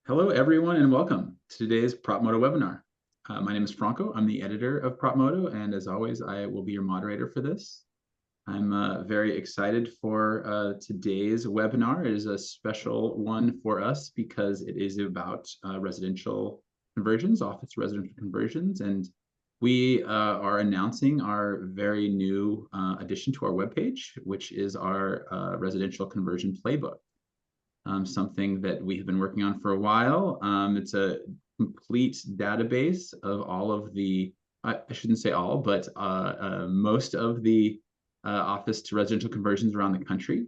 Hello, everyone, and welcome to today's PropMoto webinar. My name is Franco. I'm the editor of PropMoto, and as always, I will be your moderator for this. I'm very excited for today's webinar. It is a special one for us because it is about residential conversions, office residential conversions, and we are announcing our very new addition to our webpage, which is our residential conversion playbook. Something that we have been working on for a while. It's a complete database of all of the, I shouldn't say all, but most of the office to residential conversions around the country.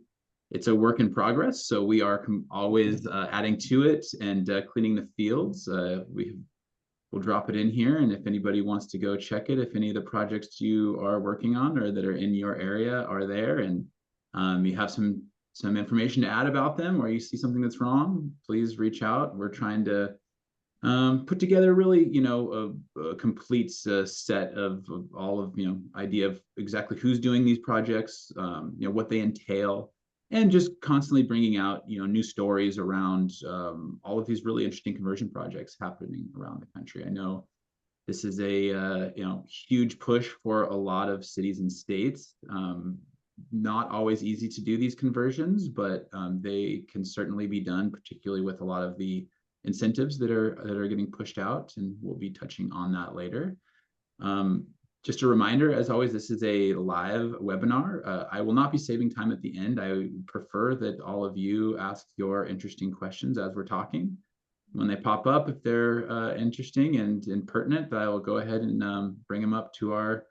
It's a work in progress, so we are always adding to it and cleaning the fields. We'll drop it in here, and if anybody wants to go check it, if any of the projects you are working on or that are in your area are there, and you have some information to add about them, or you see something that's wrong, please reach out. We're trying to put together really, a complete set of all of, idea of exactly who's doing these projects, what they entail, and just constantly bringing out, new stories around all of these really interesting conversion projects happening around the country. I know this is a huge push for a lot of cities and states. Not always easy to do these conversions, but they can certainly be done, particularly with a lot of the incentives that are getting pushed out, and we'll be touching on that later. Just a reminder, as always, this is a live webinar. I will not be saving time at the end. I prefer that all of you ask your interesting questions as we're talking. When they pop up, if they're interesting and pertinent, I will go ahead and bring them up to our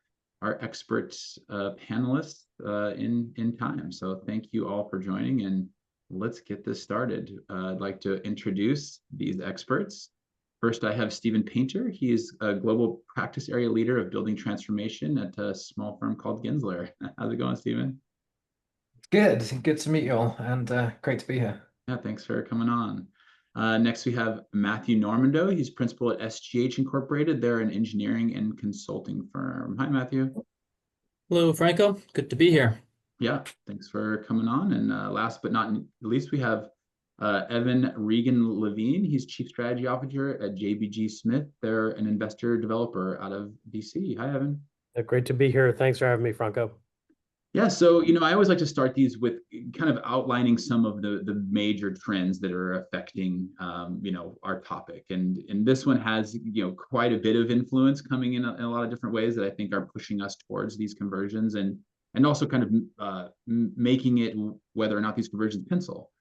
expert panelists in time. So thank you all for joining, and let's get this started. I'd like to introduce these experts. First, I have Stephen Painter. He is a global practice area leader of building transformation at a small firm called Gensler. How's it going, Stephen? Good to meet you all, and great to be here. Yeah, thanks for coming on. Next, we have Matthew Normando. He's principal at SGH Incorporated. They're an engineering and consulting firm. Hi, Matthew. Hello, Franco. Good to be here. Yeah, thanks for coming on. And last but not least, we have Evan Regan Levine. He's Chief Strategy Officer at JBG Smith. They're an investor developer out of DC. Hi, Evan. Great to be here. Thanks for having me, Franco. Yeah, so I always like to start these with kind of outlining some of the major trends that are affecting our topic, and this one has quite a bit of influence coming in a lot of different ways that I think are pushing us towards these conversions and also kind of making it whether or not these conversions pencil.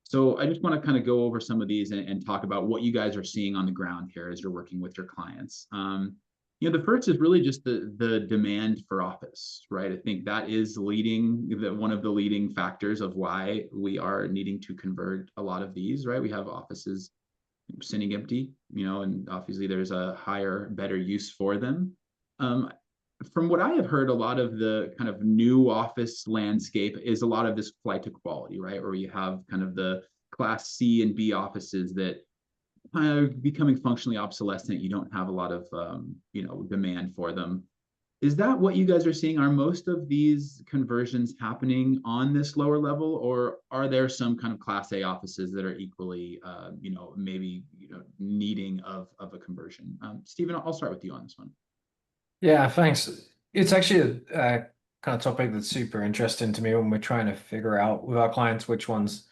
So I just want to kind of go over some of these and talk about what you guys are seeing on the ground here as you're working with your clients. The first is really just the demand for office, right? I think that is one of the leading factors of why we are needing to convert a lot of these, right? We have offices sitting empty, and obviously there's a higher, better use for them. From what I have heard, a lot of the kind of new office landscape is a lot of this flight to quality, right? Where you have kind of the class C and B offices that becoming functionally obsolescent. You don't have a lot of demand for them. Is that what you guys are seeing? Are most of these conversions happening on this lower level, or are there some kind of class A offices that are equally maybe needing of a conversion? Stephen, I'll start with you on this one. Yeah, thanks. It's actually a kind of topic that's super interesting to me when we're trying to figure out with our clients which ones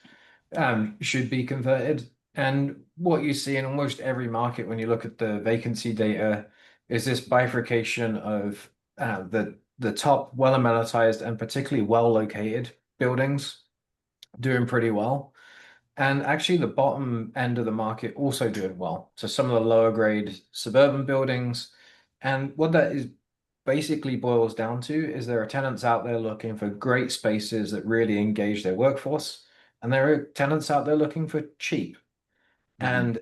should be converted. And what you see in almost every market when you look at the vacancy data is this bifurcation of the top well amenitized and particularly well located buildings doing pretty well. And actually the bottom end of the market also doing well. So some of the lower grade suburban buildings. And what that is basically boils down to is there are tenants out there looking for great spaces that really engage their workforce. And there are tenants out there looking for cheap. And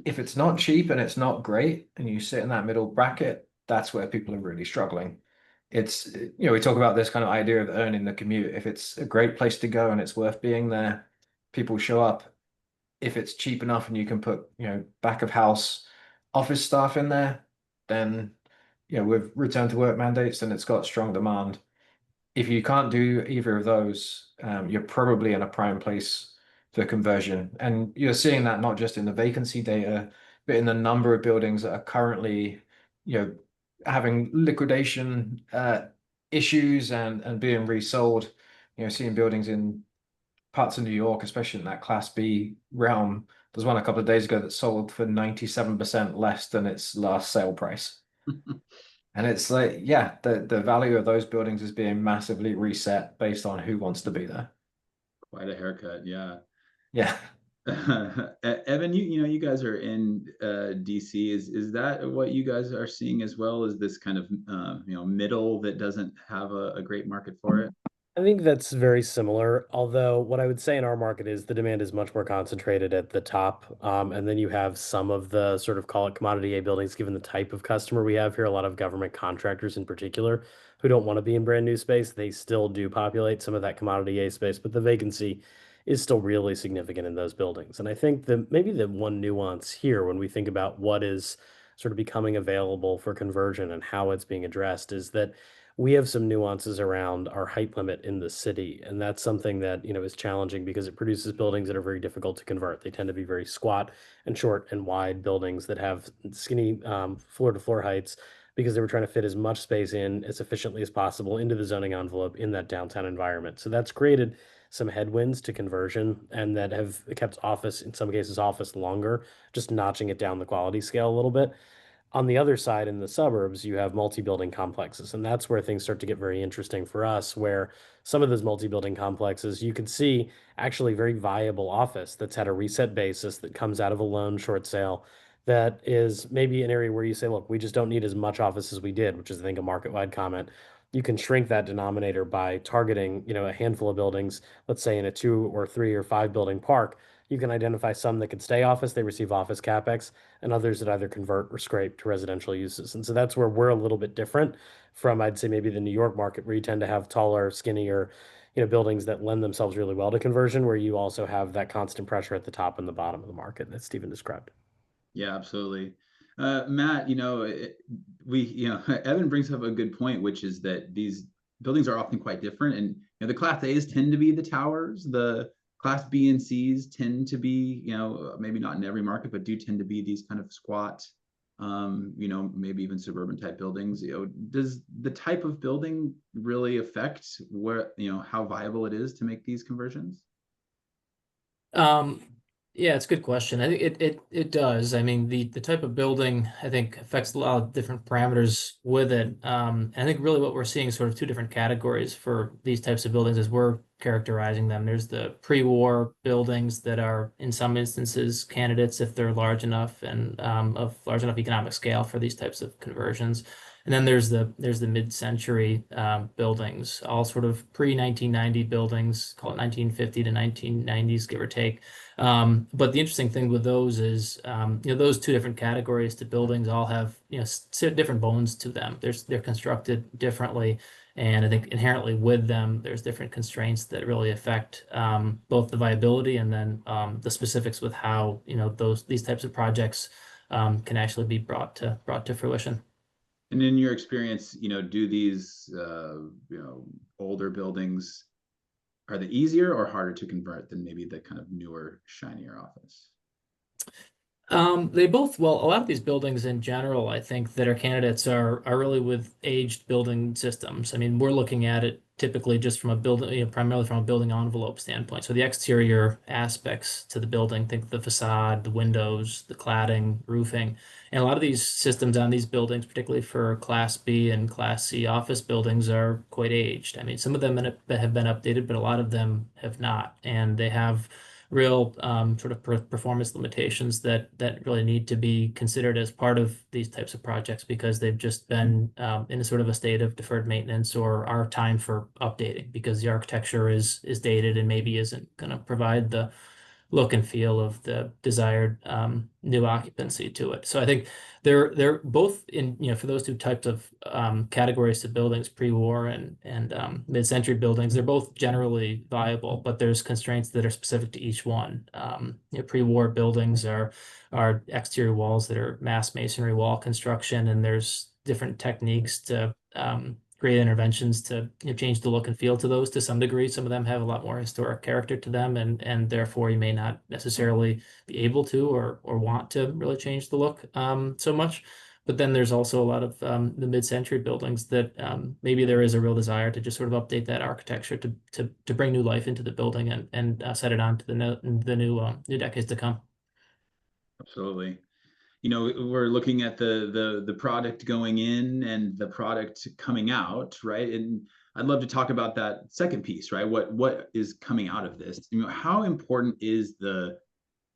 if it's not cheap and it's not great, and you sit in that middle bracket, that's where people are really struggling. It's, we talk about this kind of idea of earning the commute. If it's a great place to go and it's worth being there, people show up. If it's cheap enough and you can put, back of house office staff in there, then, with return to work mandates, then it's got strong demand. If you can't do either of those, you're probably in a prime place for conversion. And you're seeing that not just in the vacancy data, but in the number of buildings that are currently, having liquidation issues and being resold. Seeing buildings in parts of New York, especially in that Class B realm. There's one a couple of days ago that sold for 97% less than its last sale price. And it's like, yeah, the value of those buildings is being massively reset based on who wants to be there. Quite a haircut, yeah. Yeah. Evan, you guys are in DC. Is that what you guys are seeing as well? Is this kind of middle that doesn't have a great market for it? I think that's very similar. Although what I would say in our market is the demand is much more concentrated at the top. And then you have some of the sort of call it commodity A buildings, given the type of customer we have here, a lot of government contractors in particular who don't want to be in brand new space. They still do populate some of that commodity A space, but the vacancy is still really significant in those buildings. And I think that maybe the one nuance here when we think about what is sort of becoming available for conversion and how it's being addressed is that we have some nuances around our height limit in the city, and that's something that is challenging because it produces buildings that are very difficult to convert. They tend to be very squat and short and wide buildings that have skinny floor to floor heights because they were trying to fit as much space in as efficiently as possible into the zoning envelope in that downtown environment. So that's created some headwinds to conversion and that have kept office, in some cases, office longer, just notching it down the quality scale a little bit. On the other side, in the suburbs, you have multi-building complexes, and that's where things start to get very interesting for us, where some of those multi-building complexes, you could see actually very viable office that's had a reset basis that comes out of a loan short sale that is maybe an area where you say, look, we just don't need as much office as we did, which is, I think, a market-wide comment. You can shrink that denominator by targeting, a handful of buildings, let's say in a 2 or 3 or 5 building park. You can identify some that could stay office, they receive office capex, and others that either convert or scrape to residential uses. And so that's where we're a little bit different from, I'd say, maybe the New York market, where you tend to have taller, skinnier, buildings that lend themselves really well to conversion, where you also have that constant pressure at the top and the bottom of the market that Stephen described. Yeah, absolutely. Matt, Evan brings up a good point, which is that these buildings are often quite different. And the Class A's tend to be the towers. The Class B and C's tend to be, maybe not in every market, but do tend to be these kind of squat, maybe even suburban type buildings. Does the type of building really affect how viable it is to make these conversions? Yeah, it's a good question. I think it does. I mean, the type of building I think affects a lot of different parameters with it. I think really what we're seeing is sort of two different categories for these types of buildings as we're characterizing them. There's the pre-war buildings that are in some instances candidates if they're large enough and of large enough economic scale for these types of conversions. And then there's the mid-century buildings, all sort of pre-1990 buildings, call it 1950 to 1990s, give or take. But the interesting thing with those is, those two different categories to buildings all have, different bones to them. They're constructed differently. And I think inherently with them, there's different constraints that really affect both the viability and then the specifics with how, these types of projects can actually be brought to fruition. And in your experience, do these, older buildings, are they easier or harder to convert than maybe the kind of newer, shinier office? They both, well, a lot of these buildings in general, I think that are candidates are really with aged building systems. I mean, we're looking at it typically just from a building, primarily from a building envelope standpoint. So the exterior aspects to the building, think the facade, the windows, the cladding, roofing. And a lot of these systems on these buildings, particularly for Class B and Class C office buildings, are quite aged. I mean, some of them have been updated, but a lot of them have not. And they have real sort of performance limitations that really need to be considered as part of these types of projects because they've just been in a sort of a state of deferred maintenance or are time for updating because the architecture is dated and maybe isn't going to provide the look and feel of the desired new occupancy to it. So I think they're both in, for those two types of categories of buildings, pre-war and mid-century buildings, they're both generally viable, but there's constraints that are specific to each one. Pre-war buildings are exterior walls that are mass masonry wall construction, and there's different techniques to create interventions to change the look and feel to those to some degree. Some of them have a lot more historic character to them, and therefore you may not necessarily be able to or want to really change the look so much. But then there's also a lot of the mid-century buildings that maybe there is a real desire to just sort of update that architecture to bring new life into the building and set it on to the new decades to come. Absolutely. You know, we're looking at the product going in and the product coming out, right? And I'd love to talk about that second piece, right? What is coming out of this? You know, how important is the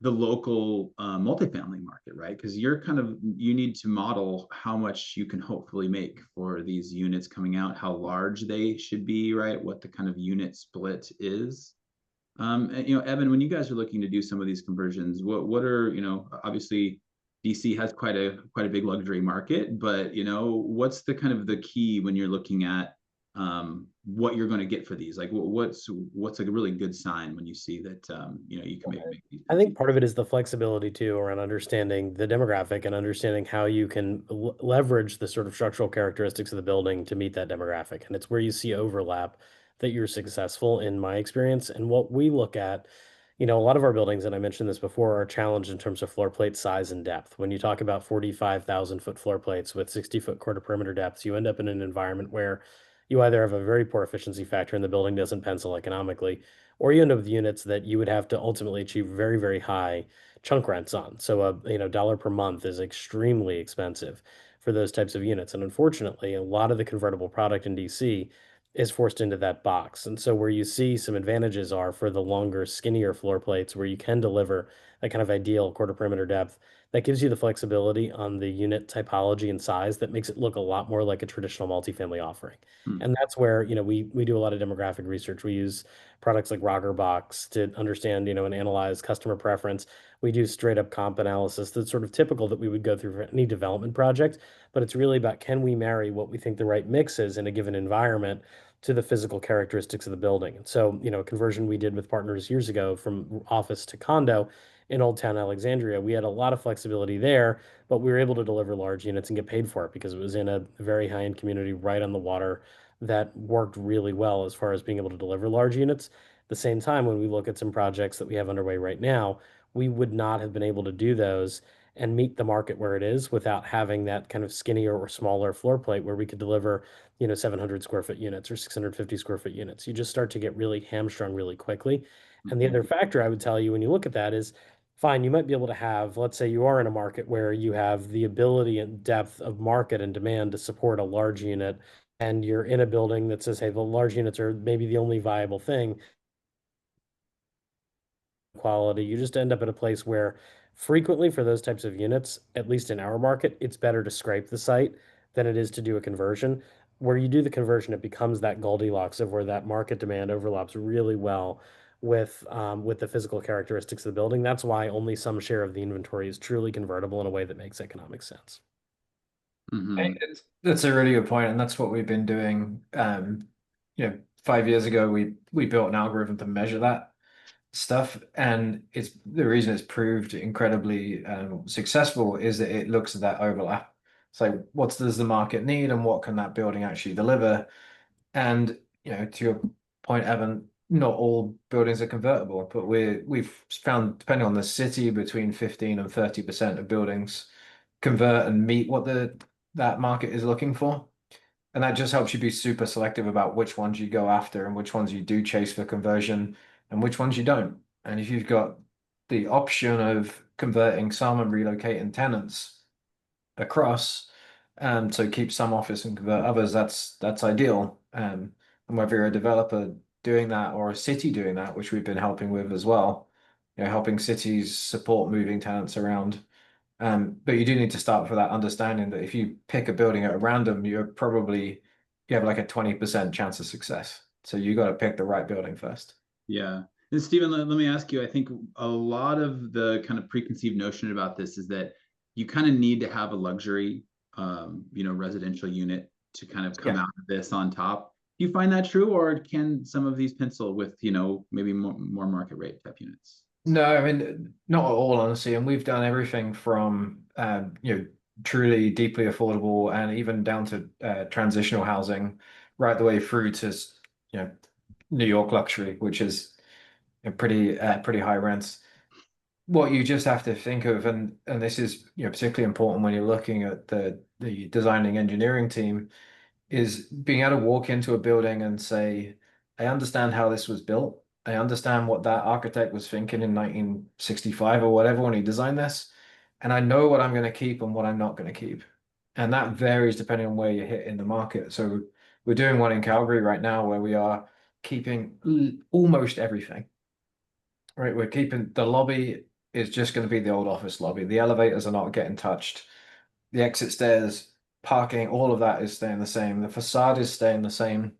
local multifamily market, right? Because you need to model how much you can hopefully make for these units coming out, how large they should be, right? What the kind of unit split is. And, you know, Evan, when you guys are looking to do some of these conversions, what are, you know, obviously DC has quite a big luxury market, but you know, what's the kind of the key when you're looking at what you're going to get for these? Like what's a really good sign when you see that you know, you can make these? I think part of it is the flexibility too around understanding the demographic and understanding how you can leverage the sort of structural characteristics of the building to meet that demographic. And it's where you see overlap that you're successful in my experience. And what we look at, you know, a lot of our buildings, and I mentioned this before, are challenged in terms of floor plate size and depth. When you talk about 45,000 foot floor plates with 60-foot quarter perimeter depths, you end up in an environment where you either have a very poor efficiency factor and the building doesn't pencil economically, or you end up with units that you would have to ultimately achieve very, very high chunk rents on. So dollar per month is extremely expensive for those types of units. And unfortunately, a lot of the convertible product in DC is forced into that box. And so where you see some advantages are for the longer, skinnier floor plates where you can deliver that kind of ideal quarter perimeter depth, that gives you the flexibility on the unit typology and size that makes it look a lot more like a traditional multifamily offering. Hmm. And that's where, you know, we do a lot of demographic research. We use products like Box to understand, you know, and analyze customer preference. We do straight up comp analysis that's sort of typical that we would go through for any development project, but it's really about can we marry what we think the right mix is in a given environment to the physical characteristics of the building. And so, you know, a conversion we did with partners years ago from office to condo in Old Town Alexandria, we had a lot of flexibility there, but we were able to deliver large units and get paid for it because it was in a very high-end community right on the water that worked really well as far as being able to deliver large units. At the same time, when we look at some projects that we have underway right now, we would not have been able to do those and meet the market where it is without having that kind of skinnier or smaller floor plate where we could deliver, you know, 700 square foot units or 650 square foot units. You just start to get really hamstrung really quickly. And the other factor I would tell you when you look at that is, fine, you might be able to have, let's say you are in a market where you have the ability and depth of market and demand to support a large unit, and you're in a building that says, hey, the large units are maybe the only viable thing, quality, you just end up at a place where frequently for those types of units, at least in our market, it's better to scrape the site than it is to do a conversion. Where you do the conversion, it becomes that Goldilocks of where that market demand overlaps really well with the physical characteristics of the building. That's why only some share of the inventory is truly convertible in a way that makes economic sense. That's a really good point, and that's what we've been doing. 5 years ago, we built an algorithm to measure that stuff, and it's the reason it's proved incredibly successful is that it looks at that overlap. So, what does the market need, and what can that building actually deliver? And to your point, Evan, not all buildings are convertible, but we've found, depending on the city, between 15 and 30% of buildings convert and meet what that market is looking for. And that just helps you be super selective about which ones you go after and which ones you do chase for conversion and which ones you don't. And if you've got the option of converting some and relocating tenants across, so keep some office and convert others, that's ideal. And whether you're a developer doing that or a city doing that, which we've been helping with as well, helping cities support moving tenants around. But you do need to start with that understanding that if you pick a building at random, you have like a 20% chance of success. So you got to pick the right building first. Yeah. And Stephen, let me ask you, I think a lot of the kind of preconceived notion about this is that you kind of need to have a luxury, residential unit to kind of come out of this on top. Do you find that true, or can some of these pencil with, maybe more market rate type units? No, I mean, not at all, honestly. And we've done everything from, truly deeply affordable, and even down to transitional housing, right the way through to New York luxury, which is a pretty high rents. What you just have to think of, and this is particularly important when you're looking at the designing engineering team, is being able to walk into a building and say, I understand how this was built. I understand what that architect was thinking in 1965 or whatever when he designed this. And I know what I'm going to keep and what I'm not going to keep. And that varies depending on where you hit in the market. So we're doing one in Calgary right now where we are keeping almost everything. Right, we're keeping the lobby is just going to be the old office lobby. The elevators are not getting touched. The exit stairs, parking, all of that is staying the same. The facade is staying the same.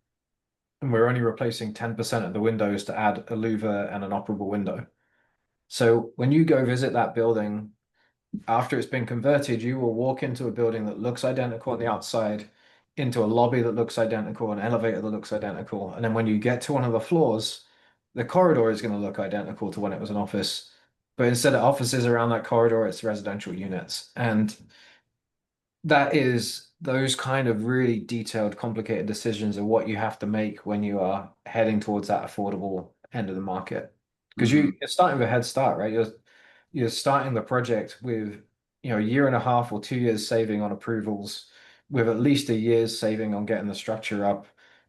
And we're only replacing 10% of the windows to add a louver and an operable window. So when you go visit that building, after it's been converted, you will walk into a building that looks identical on the outside, into a lobby that looks identical, an elevator that looks identical. And then when you get to one of the floors, the corridor is going to look identical to when it was an office. But instead of offices around that corridor, it's residential units. And that is those kind of really detailed, complicated decisions are what you have to make when you are heading towards that affordable end of the market. Because Mhm. you're starting with a head start, right? You're starting the project with a year and a half or 2 years saving on approvals, with at least a year's saving on getting the structure up.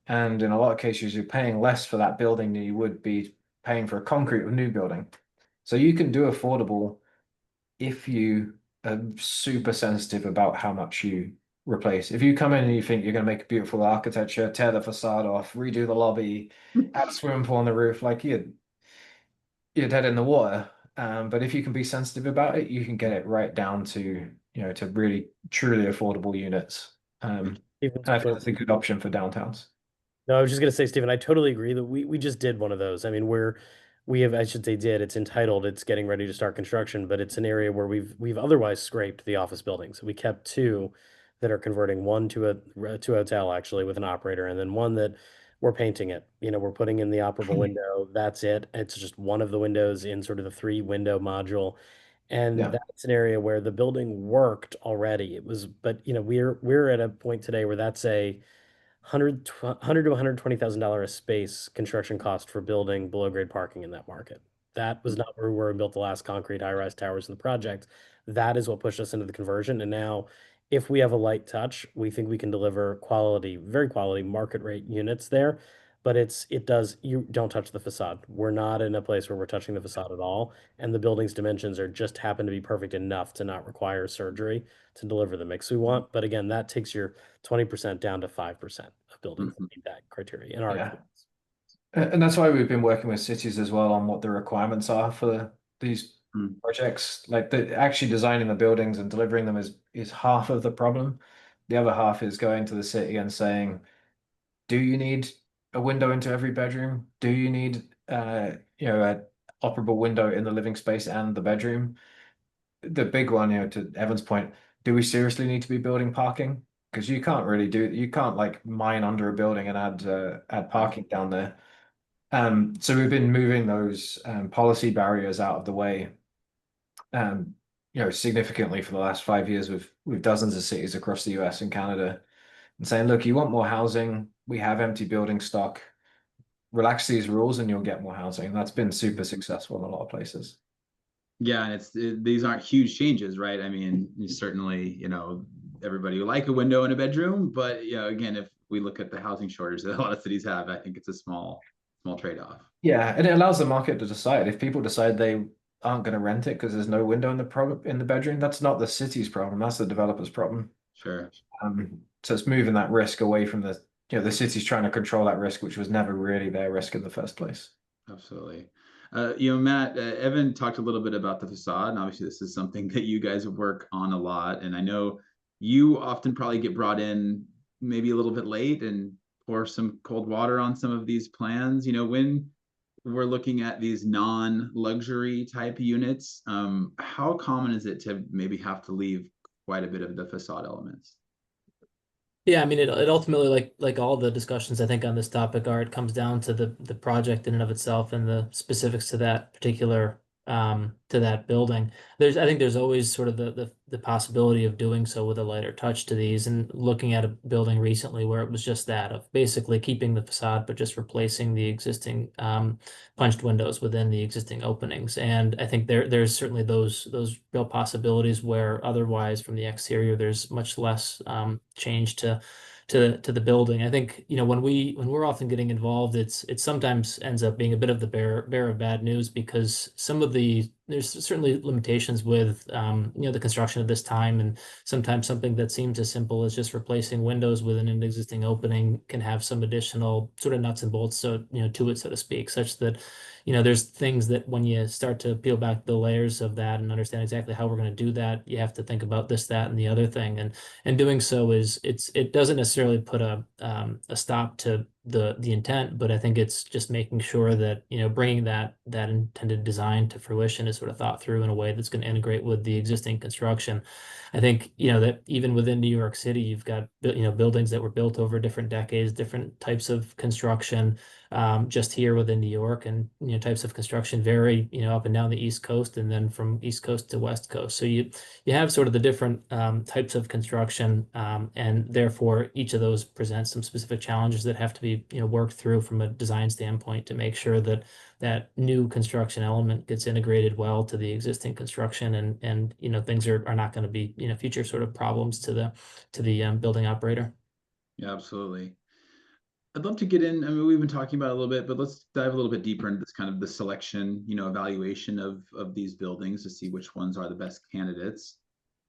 And in a lot of cases, you're paying less for that building than you would be paying for a concrete or new building. So you can do affordable if you are super sensitive about how much you replace. If you come in and you think you're going to make a beautiful architecture, tear the facade off, redo the lobby, add a swimming pool on the roof, like you're dead in the water. But if you can be sensitive about it, you can get it right down to to really truly affordable units. Stephen's And I think point. that's a good option for downtowns. No, I was just gonna say, Stephen, I totally agree that we just did one of those. I mean, we have, I should say, did. It's entitled. It's getting ready to start construction, but it's an area where we've otherwise scraped the office buildings. We kept two that are converting, one to a hotel actually with an operator, and then one that we're painting it. We're putting in the operable window. That's it. It's just one of the windows in sort of the three window module. And Yeah. that's an area where the building worked already. It was, but we're at a point today where that's a 100 to $120,000 a space construction cost for building below grade parking in that market. That was not where we were and built the last concrete high-rise towers in the project. That is what pushed us into the conversion. And now, if we have a light touch, we think we can deliver quality, very quality market rate units there. But you don't touch the facade. We're not in a place where we're touching the facade at all. And the building's dimensions are just happen to be perfect enough to not require surgery to deliver the mix we want. But again, that takes your 20% down to 5% of buildings that Mhm. meet that criteria in our Yeah. experience. And that's why we've been working with cities as well on what the requirements are for these Mm. projects. Like actually designing the buildings and delivering them is half of the problem. The other half is going to the city and saying, do you need a window into every bedroom? Do you need a operable window in the living space and the bedroom? The big one, to Evan's point, do we seriously need to be building parking? Because you can't like mine under a building and add parking down there. So we've been moving those policy barriers out of the way, significantly for the last 5 years with dozens of cities across the US and Canada, and saying, look, you want more housing? We have empty building stock. Relax these rules, and you'll get more housing. That's been super successful in a lot of places. Yeah, and these aren't huge changes, right? I mean, you certainly, everybody would like a window in a bedroom, but again, if we look at the housing shortage that a lot of cities have, I think it's a small trade-off. Yeah, and it allows the market to decide. If people decide they aren't going to rent it because there's no window in the bedroom, that's not the city's problem. That's the developer's problem. Sure. So it's moving that risk away from the city's trying to control that risk, which was never really their risk in the first place. Absolutely. Matt, Evan talked a little bit about the facade, and obviously this is something that you guys work on a lot. And I know you often probably get brought in maybe a little bit late and pour some cold water on some of these plans. When we're looking at these non-luxury type units, how common is it to maybe have to leave quite a bit of the facade elements? Yeah, I mean, it ultimately, like all the discussions I think on this topic are, it comes down to the project in and of itself and the specifics to that particular to that building. I think there's always sort of the possibility of doing so with a lighter touch to these, and looking at a building recently where it was just that of basically keeping the facade, but just replacing the existing punched windows within the existing openings. And I think there's certainly those real possibilities where otherwise from the exterior, there's much less change to the building. I think, when we're often getting involved, it sometimes ends up being a bit of the bearer of bad news, because there's certainly limitations with the construction of this time, and sometimes something that seems as simple as just replacing windows within an existing opening can have some additional sort of nuts and bolts, so to it, so to speak, such that there's things that when you start to peel back the layers of that and understand exactly how we're going to do that, you have to think about this, that, and the other thing. And doing so it doesn't necessarily put a stop to the intent, but I think it's just making sure that bringing that intended design to fruition is sort of thought through in a way that's going to integrate with the existing construction. I think that even within New York City, you've got buildings that were built over different decades, different types of construction, just here within New York, and types of construction vary up and down the East Coast, and then from East Coast to West Coast. So you have sort of the different types of construction, and therefore each of those presents some specific challenges that have to be worked through from a design standpoint to make sure that that new construction element gets integrated well to the existing construction, and things are not going to be future sort of problems to the building operator. Yeah, absolutely. I'd love to get in. I mean, we've been talking about it a little bit, but let's dive a little bit deeper into this kind of the selection, evaluation of these buildings to see which ones are the best candidates.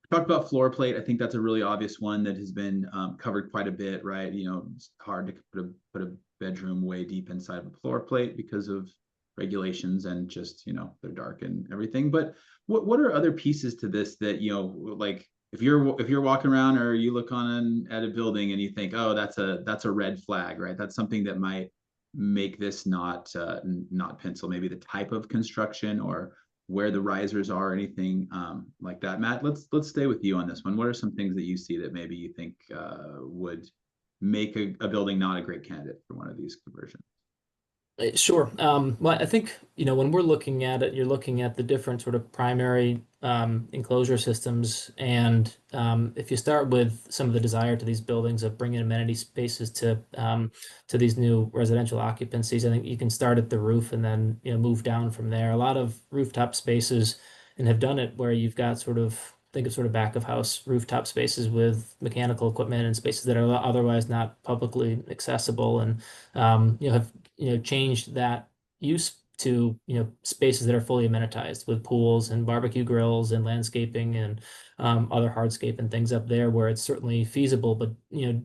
We talked about floor plate. I think that's a really obvious one that has been covered quite a bit, right? It's hard to put a bedroom way deep inside of a floor plate because of regulations and just they're dark and everything. But what are other pieces to this that like if you're walking around or you look at a building and you think, oh, that's a red flag, right? That's something that might make this not pencil. Maybe the type of construction or where the risers are, anything like that. Matt, let's stay with you on this one. What are some things that you see that maybe you think would make a building not a great candidate for one of these conversions? Sure. Well, I think, when we're looking at it, you're looking at the different sort of primary enclosure systems. And if you start with some of the desire to these buildings of bringing amenity spaces to these new residential occupancies, I think you can start at the roof and then, move down from there. A lot of rooftop spaces, and have done it where you've got think of sort of back of house rooftop spaces with mechanical equipment and spaces that are otherwise not publicly accessible, and have changed that use to spaces that are fully amenitized with pools and barbecue grills and landscaping and other hardscape and things up there where it's certainly feasible. But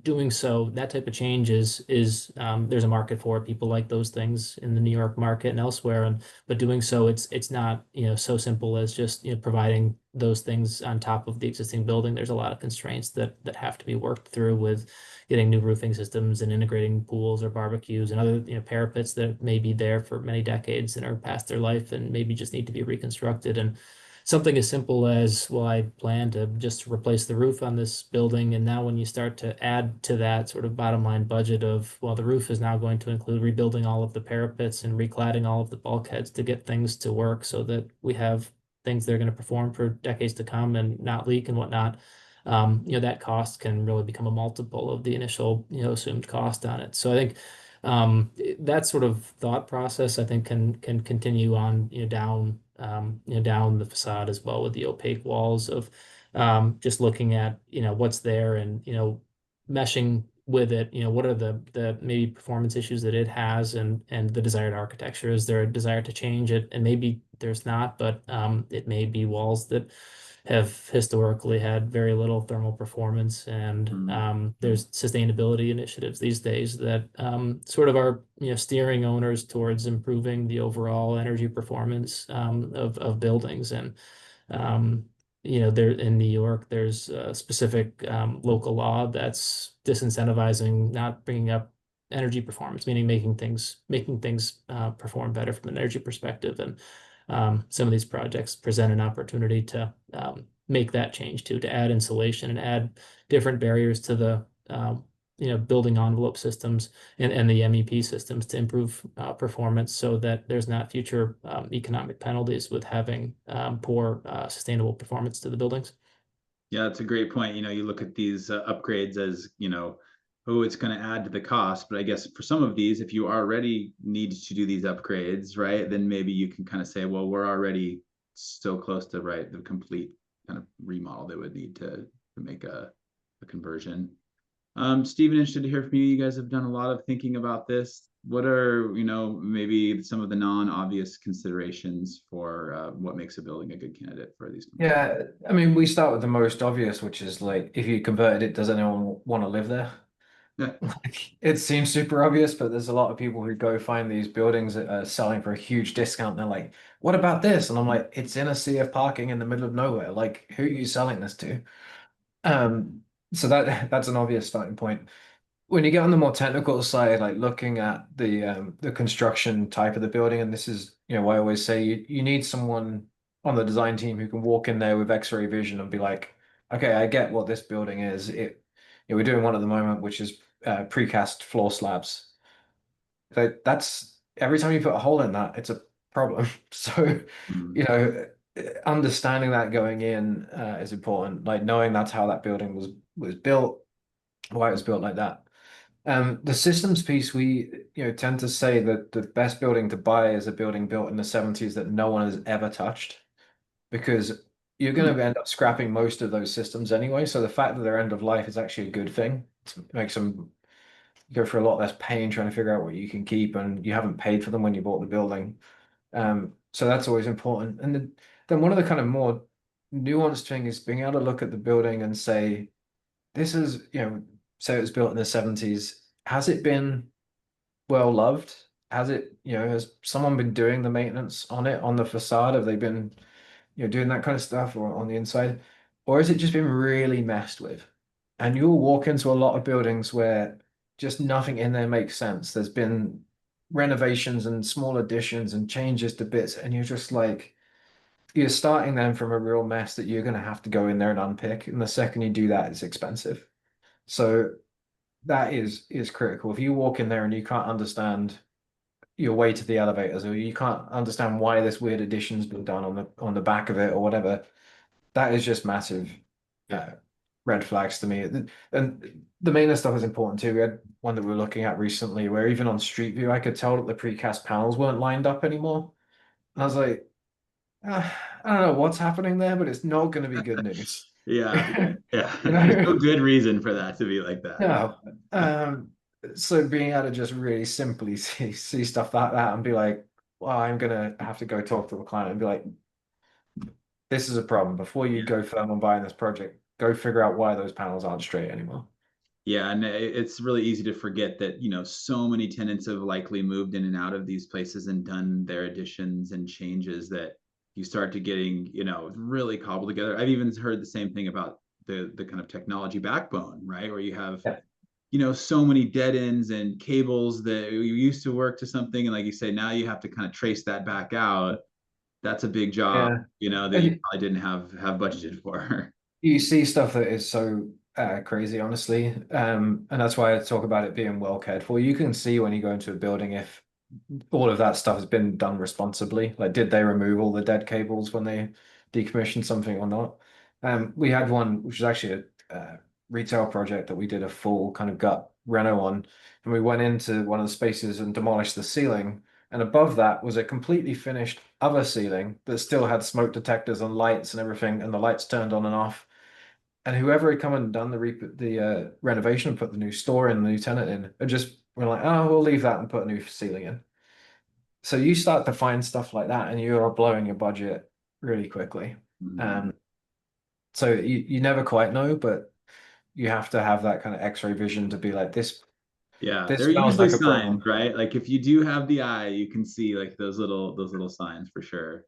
doing so, that type of change is there's a market for it. People like those things in the New York market and elsewhere, but doing so, it's not so simple as just providing those things on top of the existing building. There's a lot of constraints that have to be worked through with getting new roofing systems and integrating pools or barbecues and other parapets that may be there for many decades and are past their life and maybe just need to be reconstructed. And something as simple as, well, I plan to just replace the roof on this building, and now when you start to add to that sort of bottom line budget of, well, the roof is now going to include rebuilding all of the parapets and recladding all of the bulkheads to get things to work so that we have things that are going to perform for decades to come and not leak and whatnot. That cost can really become a multiple of the initial, assumed cost on it. So I think that sort of thought process, I think, can continue on, down the facade as well, with the opaque walls of just looking at, what's there and, meshing with it, what are the maybe performance issues that it has, and the desired architecture. Is there a desire to change it? And maybe there's not, but it may be walls that have historically had very little thermal performance, and there's sustainability initiatives these days that sort of are steering owners towards improving the overall energy performance of buildings. And there in New York, there's a specific local law that's disincentivizing not bringing up energy performance, meaning making things perform better from an energy perspective. And some of these projects present an opportunity to make that change too, to add insulation and add different barriers to the building envelope systems and the MEP systems to improve performance so that there's not future economic penalties with having poor sustainable performance to the buildings. Yeah, that's a great point. You look at these upgrades as, oh, it's going to add to the cost. But I guess for some of these, if you already need to do these upgrades, right, then maybe you can kind of say, well, we're already so close to, right, the complete kind of remodel that would need to make a conversion. Stephen, interested to hear from you. You guys have done a lot of thinking about this. What are, maybe some of the non-obvious considerations for what makes a building a good candidate for these? Yeah, I mean, we start with the most obvious, which is like, if you converted it, does anyone want to live there? Yeah. Like, it seems super obvious, but there's a lot of people who go find these buildings that are selling for a huge discount. And they're like, what about this? And I'm like, it's in a sea of parking in the middle of nowhere. Like, who are you selling this to? Um, so that's an obvious starting point. When you get on the more technical side, like looking at the construction type of the building, and this is, why I always say you need someone on the design team who can walk in there with X-ray vision and be like, okay, I get what this building is. We're doing one at the moment, which is precast floor slabs. That's every time you put a hole in that, it's a problem. So, Mhm. understanding that going in is important. Like knowing that's how that building was built, why it was built like that. The systems piece, we tend to say that the best building to buy is a building built in the 70s that no one has ever touched, because you're going to end up scrapping most of those systems anyway. So the fact that they're end of life is actually a good thing. It makes them go through a lot less pain trying to figure out what you can keep, and you haven't paid for them when you bought the building. So that's always important. And then one of the kind of more nuanced thing is being able to look at the building and say, this is, say it was built in the 70s. Has it been well loved? Has it, has someone been doing the maintenance on it, on the facade? Have they been, doing that kind of stuff or on the inside? Or has it just been really messed with? And you'll walk into a lot of buildings where just nothing in there makes sense. There's been renovations and small additions and changes to bits, and you're just like, you're starting them from a real mess that you're going to have to go in there and unpick. And the second you do that, it's expensive. So that is critical. If you walk in there and you can't understand your way to the elevators, or you can't understand why this weird addition's been done on the back of it or whatever, that is just massive red flags to me. And the maintenance stuff is important too. We had one that we were looking at recently where even on Street View, I could tell that the precast panels weren't lined up anymore. And I was like, I don't know what's happening there, but it's not going to be good news. Yeah, yeah. You There's no know? good reason for that to be like that. No. So being able to just really simply see stuff like that and be like, well, I'm gonna have to go talk to the client and be like, this is a problem. Before you go firm on buying this project, go figure out why those panels aren't straight anymore. Yeah, and it's really easy to forget that, so many tenants have likely moved in and out of these places and done their additions and changes that you start to getting, really cobbled together. I've even heard the same thing about the kind of technology backbone, right? Where you have, Yeah. So many dead ends and cables that you used to work to something. And like you say, now you have to kind of trace that back out. That's a big job, Yeah. that you probably didn't have budgeted for. You see stuff that is so crazy, honestly. And that's why I talk about it being well cared for. You can see when you go into a building if all of that stuff has been done responsibly. Like, did they remove all the dead cables when they decommissioned something or not? We had one, which was actually a retail project that we did a full kind of gut reno on, and we went into one of the spaces and demolished the ceiling. And above that was a completely finished other ceiling that still had smoke detectors and lights and everything, and the lights turned on and off. And whoever had come and done the renovation and put the new store in, the new tenant in, and just were like, oh, we'll leave that and put a new ceiling in. So you start to find stuff like that, and you are blowing your budget really quickly. Mhm. So you never quite know, but you have to have that kind of X-ray vision to be like, Yeah, this there are smells usually like a signs, problem. right? Like if you do have the eye, you can see like those little signs for sure.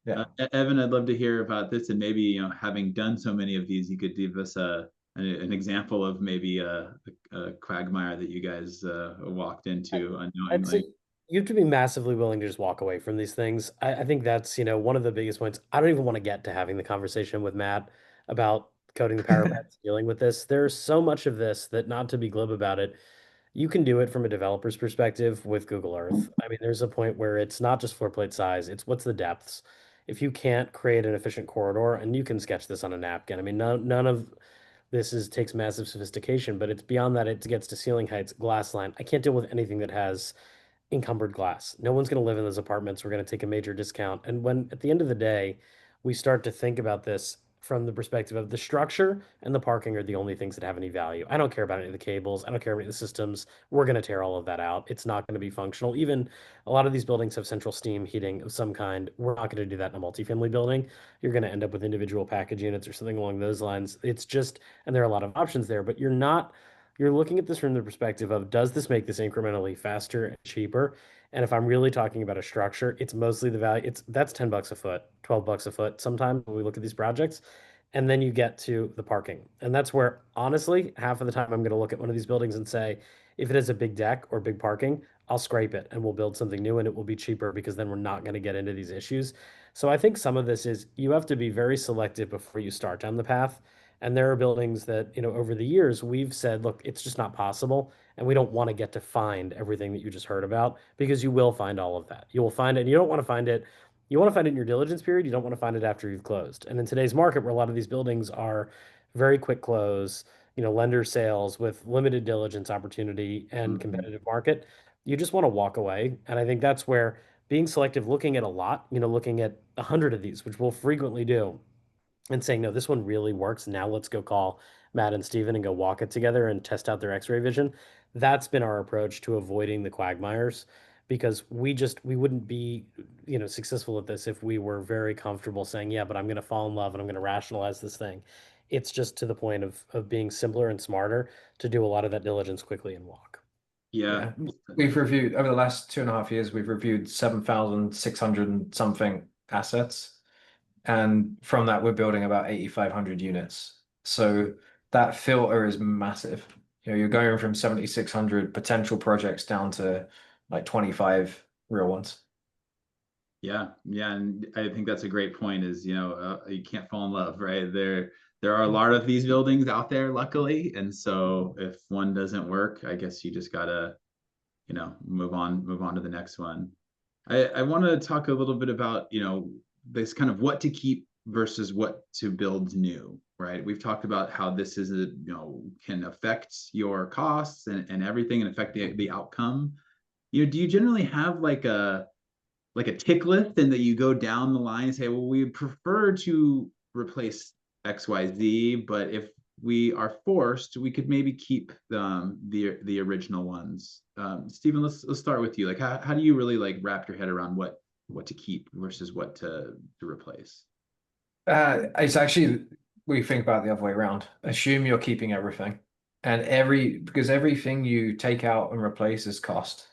Yeah. Evan, I'd love to hear about this, and maybe having done so many of these, you could give us an example of maybe a quagmire that you guys walked into I'd say unknowingly. you have to be massively willing to just walk away from these things. I think that's, one of the biggest points. I don't even want to get to having the conversation with Matt about coating the parapets, dealing with this. There's so much of this that, not to be glib about it, you can do it from a developer's perspective with Google Earth. I mean, there's a point where it's not just floor plate size, it's what's the depths. If you can't create an efficient corridor, and you can sketch this on a napkin, I mean, none of this takes massive sophistication, but it's beyond that. It gets to ceiling heights, glass line. I can't deal with anything that has encumbered glass. No one's going to live in those apartments. We're going to take a major discount. And when at the end of the day, we start to think about this from the perspective of the structure and the parking are the only things that have any value. I don't care about any of the cables. I don't care about any of the systems. We're going to tear all of that out. It's not going to be functional. Even a lot of these buildings have central steam heating of some kind. We're not going to do that in a multifamily building. You're going to end up with individual package units or something along those lines. It's just, and there are a lot of options there, but you're looking at this from the perspective of, does this make this incrementally faster and cheaper? And if I'm really talking about a structure, it's mostly the value. That's $10 a foot, $12 a foot. Sometimes when we look at these projects, and then you get to the parking. And that's where, honestly, half of the time I'm going to look at one of these buildings and say, if it has a big deck or big parking, I'll scrape it and we'll build something new and it will be cheaper, because then we're not going to get into these issues. So I think some of this is, you have to be very selective before you start down the path. And there are buildings that, over the years, we've said, look, it's just not possible. And we don't want to get to find everything that you just heard about, because you will find all of that. You will find it, and you don't want to find it. You want to find it in your diligence period. You don't want to find it after you've closed. And in today's market, where a lot of these buildings are very quick close, lender sales with limited diligence opportunity and Mhm. competitive market, you just want to walk away. And I think that's where being selective, looking at a lot, looking at 100 of these, which we'll frequently do, and saying, no, this one really works. Now let's go call Matt and Steven and go walk it together and test out their x-ray vision. That's been our approach to avoiding the quagmires, because we wouldn't be, successful at this if we were very comfortable saying, yeah, but I'm going to fall in love and I'm going to rationalize this thing. It's just to the point of being simpler and smarter to do a lot of that diligence quickly and walk. Yeah. Yeah, we've reviewed over the last 2.5 years, we've reviewed 7,600 and something assets. And from that, we're building about 8,500 units. So that filter is massive. You're going from 7,600 potential projects down to like 25 real ones. Yeah, yeah, and I think that's a great point. Is you can't fall in love, right? There are a lot of these buildings out there, luckily, and so if one doesn't work, I guess you just gotta move on to the next one. I want to talk a little bit about this kind of what to keep versus what to build new, right? We've talked about how this is can affect your costs and everything, and affect the outcome. Do you generally have like a tick list, and that you go down the line and say, well, we prefer to replace XYZ, but if we are forced, we could maybe keep the original ones. Stephen, let's start with you. Like, how do you really like wrap your head around what to keep versus what to replace? It's actually, we think about it the other way around. Assume you're keeping everything, and because everything you take out and replace is cost.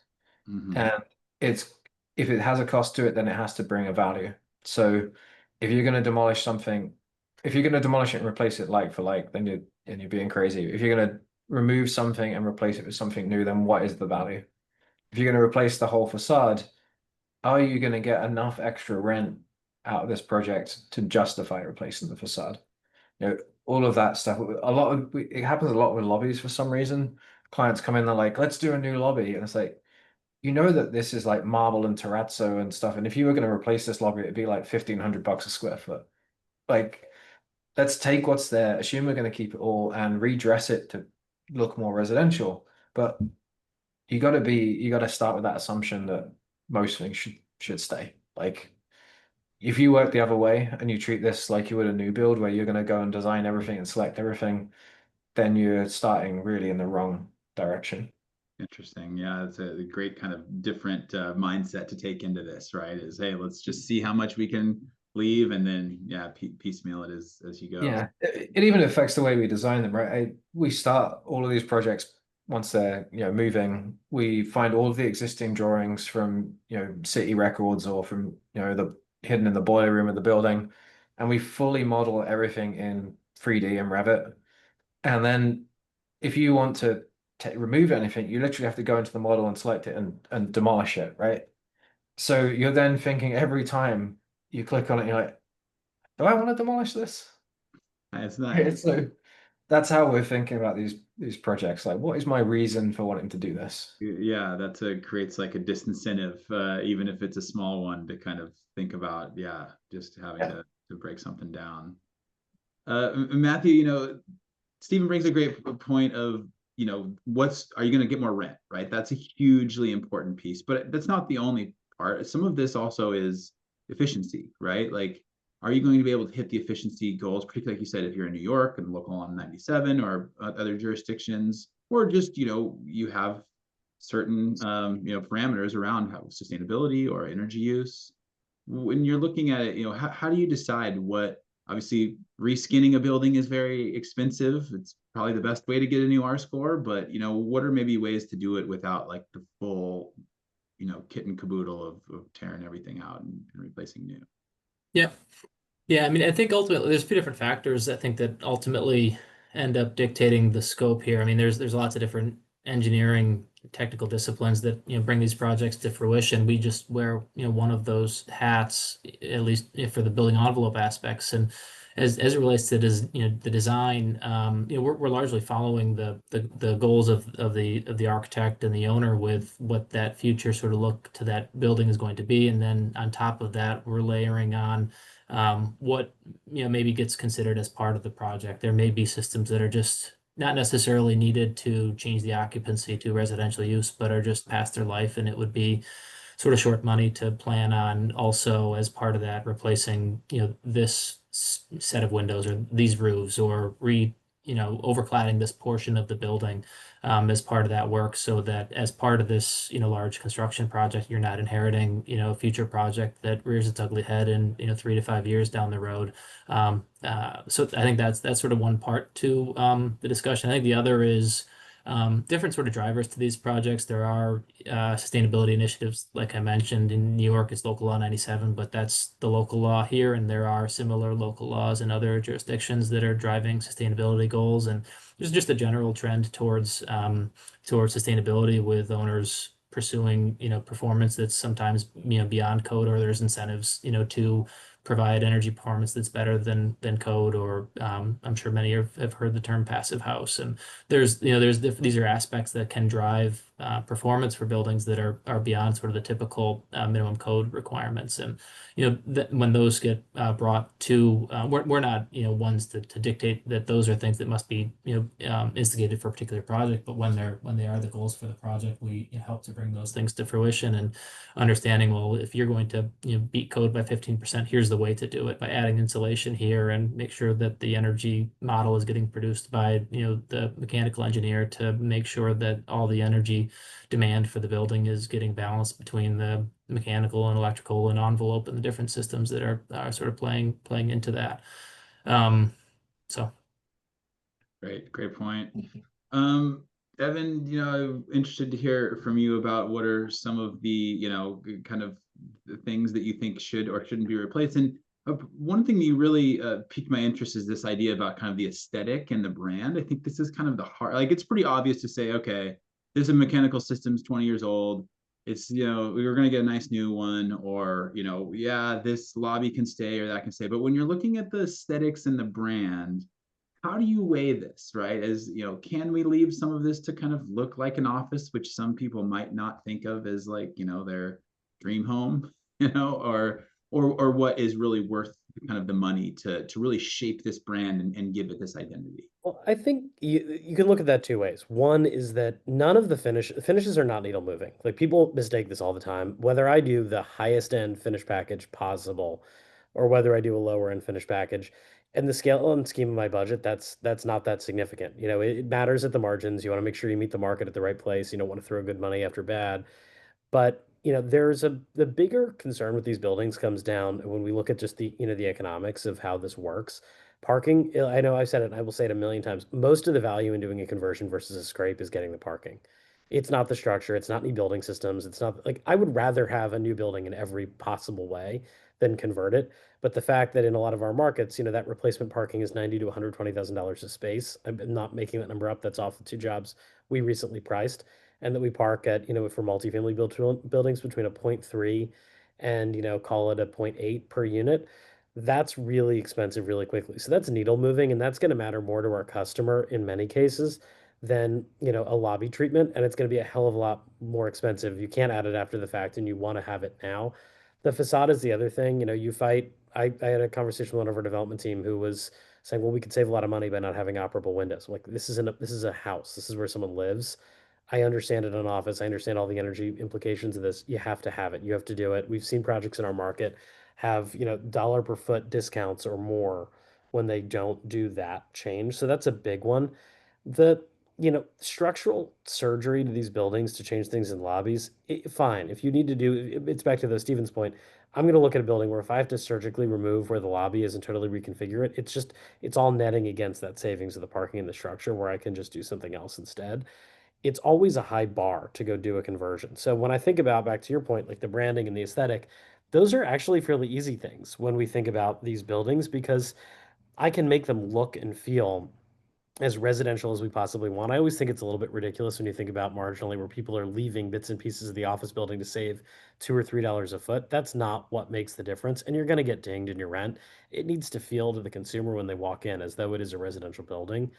Mm-hmm. And it's if it has a cost to it, then it has to bring a value. So if you're going to demolish something, if you're going to demolish it and replace it like for like, then you're being crazy. If you're going to remove something and replace it with something new, then what is the value? If you're going to replace the whole facade, are you going to get enough extra rent out of this project to justify replacing the facade? All of that stuff. It happens a lot with lobbies for some reason. Clients come in, they're like, let's do a new lobby. And it's like, that this is like marble and terrazzo and stuff. And if you were going to replace this lobby, it'd be like $1,500 a square foot. Like, let's take what's there, assume we're going to keep it all and redress it to look more residential. But you got to start with that assumption that most things should stay. Like, if you work the other way and you treat this like you would a new build where you're going to go and design everything and select everything, then you're starting really in the wrong direction. Interesting. Yeah, it's a great kind of different mindset to take into this, right? Is, hey, let's just see how much we can leave, and then piecemeal it as you go. Yeah, it even affects the way we design them, right? We start all of these projects once they're moving. We find all of the existing drawings from city records or from the hidden in the boiler room of the building, and we fully model everything in 3D and Revit. And then if you want to remove anything, you literally have to go into the model and select it and demolish it, right? So you're then thinking every time you click on it, you're like, do I want to demolish this? It's nice. So that's how we're thinking about these projects. Like, what is my reason for wanting to do this? Yeah, creates like a disincentive, even if it's a small one, to kind of think about, yeah, just having Yeah. to break something down. Matthew, Stephen brings a great point of, are you going to get more rent, right? That's a hugely important piece, but that's not the only part. Some of this also is efficiency, right? Like, are you going to be able to hit the efficiency goals, particularly like you said, if you're in New York and local on 97 or other jurisdictions, or just, you have certain, parameters around how sustainability or energy use. When you're looking at it, how do you decide what, obviously reskinning a building is very expensive. It's probably the best way to get a new R score, but what are maybe ways to do it without like the full, kit and caboodle of tearing everything out and replacing new? Yeah. Yeah, I mean, I think ultimately there's a few different factors I think that ultimately end up dictating the scope here. I mean, there's lots of different engineering technical disciplines that, bring these projects to fruition. We just wear, one of those hats, at least for the building envelope aspects. And as it relates to the design, we're largely following the goals of the architect and the owner with what that future sort of look to that building is going to be. And then on top of that, we're layering on what maybe gets considered as part of the project. There may be systems that are just not necessarily needed to change the occupancy to residential use, but are just past their life, and it would be sort of short money to plan on also as part of that replacing this set of windows or these roofs or overcladding this portion of the building as part of that work, so that as part of this large construction project, you're not inheriting a future project that rears its ugly head in 3 to 5 years down the road. So I think that's sort of one part to the discussion. I think the other is different sort of drivers to these projects. There are sustainability initiatives, like I mentioned. In New York, it's local law 97, but that's the local law here, and there are similar local laws in other jurisdictions that are driving sustainability goals. And there's just a general trend towards sustainability, with owners pursuing performance that's sometimes beyond code, or there's incentives to provide energy performance that's better than code. Or I'm sure many have heard the term passive house. And these are aspects that can drive performance for buildings that are beyond sort of the typical minimum code requirements. And when those get brought to, we're not ones to dictate that those are things that must be instigated for a particular project. But when they are the goals for the project, we help to bring those things to fruition, and understanding, well, if you're going to beat code by 15%, here's the way to do it, by adding insulation here, and make sure that the energy model is getting produced by the mechanical engineer to make sure that all the energy demand for the building is getting balanced between the mechanical and electrical and envelope and the different systems that are sort of playing into that. So Great point. Evan, I'm interested to hear from you about what are some of the, kind of the things that you think should or shouldn't be replaced. And one thing that you really piqued my interest is this idea about kind of the aesthetic and the brand. I think this is kind of the heart. Like, it's pretty obvious to say, okay, this is a mechanical system's 20 years old. It's, we were going to get a nice new one, or, yeah, this lobby can stay or that can stay. But when you're looking at the aesthetics and the brand, how do you weigh this, right? As can we leave some of this to kind of look like an office, which some people might not think of as like, their dream home, or what is really worth kind of the money to really shape this brand and give it this identity? Well, I think you can look at that two ways. One is that none of the finishes are not needle moving. Like, people mistake this all the time. Whether I do the highest end finish package possible, or whether I do a lower end finish package, and the scale and scheme of my budget, that's not that significant. It matters at the margins. You want to make sure you meet the market at the right place. You don't want to throw good money after bad. But there's the bigger concern with these buildings comes down when we look at just the economics of how this works. Parking, I know I've said it, and I will say it a million times. Most of the value in doing a conversion versus a scrape is getting the parking. It's not the structure, it's not new building systems. It's not like, I would rather have a new building in every possible way than convert it. But the fact that in a lot of our markets, that replacement parking is 90 to $120,000 a space. I'm not making that number up. That's off the two jobs we recently priced, and that we park at, for multifamily buildings between a 0.3 and, call it a 0.8 per unit. that's really expensive really quickly. So that's needle moving, and that's going to matter more to our customer in many cases than, a lobby treatment, and it's going to be a hell of a lot more expensive. You can't add it after the fact and you want to have it now. The facade is the other thing. You fight. I had a conversation with one of our development team who was saying, well, we could save a lot of money by not having operable windows. I'm like, this is a house. This is where someone lives. I understand it in an office. I understand all the energy implications of this. You have to have it. You have to do it. We've seen projects in our market have, dollar per foot discounts or more when they don't do that change. So that's a big one. The, structural surgery to these buildings to change things in lobbies, fine. If you need to do, it's back to the Stevens point. I'm going to look at a building where if I have to surgically remove where the lobby is and totally reconfigure it, it's all netting against that savings of the parking and the structure where I can just do something else instead. It's always a high bar to go do a conversion. So when I think about, back to your point, like the branding and the aesthetic, those are actually fairly easy things when we think about these buildings because I can make them look and feel as residential as we possibly want. I always think it's a little bit ridiculous when you think about marginally where people are leaving bits and pieces of the office building to save $2 or $3 a foot. That's not what makes the difference. And you're going to get dinged in your rent. It needs to feel to the consumer when they walk in as though it is a residential building